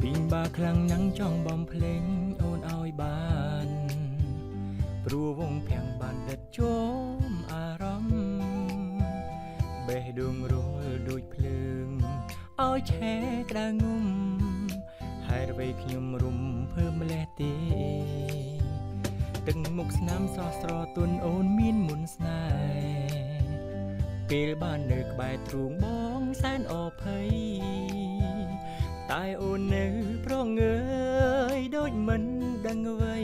ពីងបាខ្លាំងណាំងចង់បំភ្លេងអូនឲ្យបានព្រោះវងភាំងបានដិតជោមអារម្មណ៍បេះដូងរលដូចភ្លើងឲ្យឆេះក្តៅងុំហើយអ្វីខ្ញុំរុំភើម្លេះទេទឹកមុខស្នាមសោះស្រទន់អូនមានមុនស្នេហ៍ពេលបាននៅក្បែរទ្រូងបងសែនអភ័យតែអូននៅប្រងើយដូចមិនដឹងអ្វី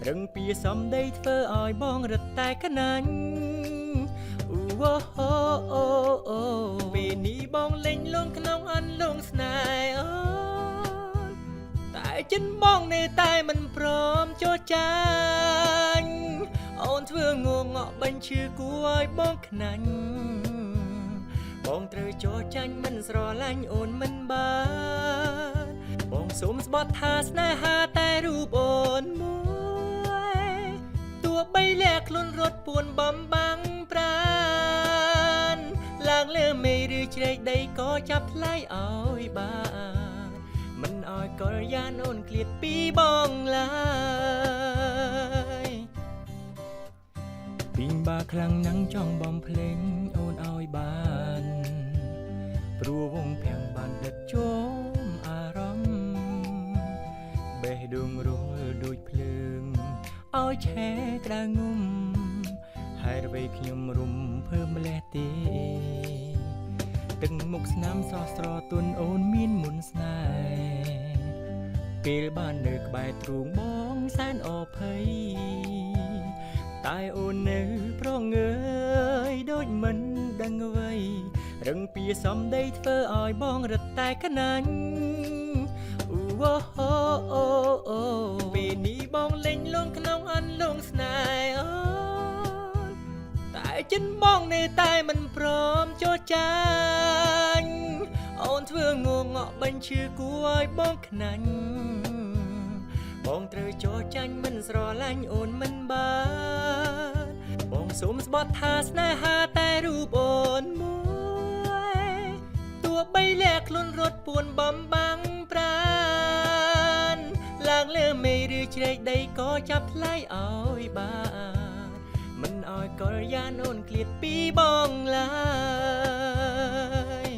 រឹងពីសំដីធ្វើឲ្យបងរត់តែខ្នាញ់អូអូពេលនេះបងលេងលងក្នុងអន្លង់ស្នេហ៍អូនតែចិនបងនៅតែមិនព្រមចូលចាញ់អូនធ្វើងងក់បញ្ឈឺគួរឲ្យបងខ្នាញ់បងត្រូវចោចាញ់មិនស្រឡាញ់អូនមិនបានបងសូមស្បត់ថាស្នេហាតែរូបអូនមួយទោះបីលះខ្លួនរត់ពួនបំបាំងប្រានឡើងលើមេឬជ្រែកដីក៏ចាប់ថ្លៃឲ្យបានមិនឲ្យកលយានអូនឃ្លាតពីបងឡើយពីងបាខ្លាំងណាំងចង់បំភ្លេងអូនឲ្យបានព្រោះវងភាំងបានដិតជោមអារម្មណ៍បេះដូងរលដូចភ្លើងឲ្យឆេះក្តៅងុំហើយអ្វីខ្ញុំរុំភើម្លេះទេទឹកមុខស្នាមសោះស្រទន់អូនមានមុនស្នេហ៍ពេលបាននៅក្បែរទ្រូងបងសែនអភ័យតែអូននៅប្រងើយដូចមិនដឹងអ្វីរឹងពីសំដីធ្វើឲ្យបងរត់តែខ្នាញ់អូពេលនេះបងលេងលងក្នុងអន្លង់ស្នេហ៍អូនតែចិនបងនៅតែមិនព្រមចូលចាញ់អូនធ្វើងងក់បញ្ឈឺគួរឲ្យបងខ្នាញ់បងត្រូវចោចាញ់មិនស្រឡាញ់អូនមិនបានបងសូមស្បត់ថាស្នេហាតែរូបអូនមួយទោះបីលះខ្លួនរត់ពួនបំបាំងប្រានឡើងលើមេឬជ្រែកដីក៏ចាប់ថ្លៃឲ្យបានមិនឲ្យកលយានអូនឃ្លាតពីបងឡើយ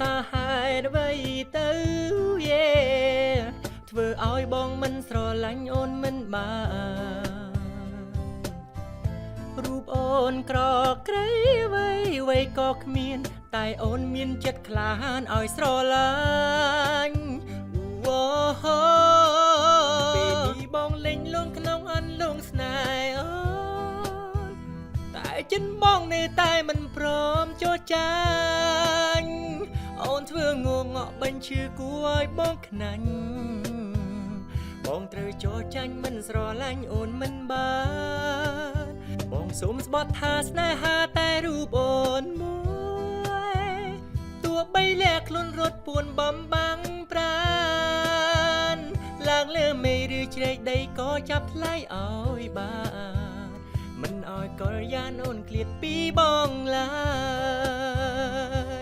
តាហេតុអ្វីទៅយេធ្វើឲ្យបងមិនស្រឡាញ់អូនមិនបានរូបអូនក្រក្រៃអ្វីក៏គ្មានតែអូនមានចិត្តក្លាហានឲ្យស្រឡាញ់អូពេលនេះបងលេងលងក្នុងអន្លង់ស្នេហ៍អូនតែចិនបងនៅតែមិនព្រមចូលចាញ់អូនធ្វើងងក់បញ្ឈឺគួរឲ្យបងខ្នាញ់បងត្រូវចោចាញ់មិនស្រឡាញ់អូនមិនបានបងសូមស្បត់ថាស្នេហាតែរូបអូនមួយទោះបីលះខ្លួនរត់ពួនបំបាំងប្រានឡើងលើមេឬជ្រែកដីក៏ចាប់ថ្លៃឲ្យបានមិនឲ្យកលយានអូនឃ្លាតពីបងឡើយ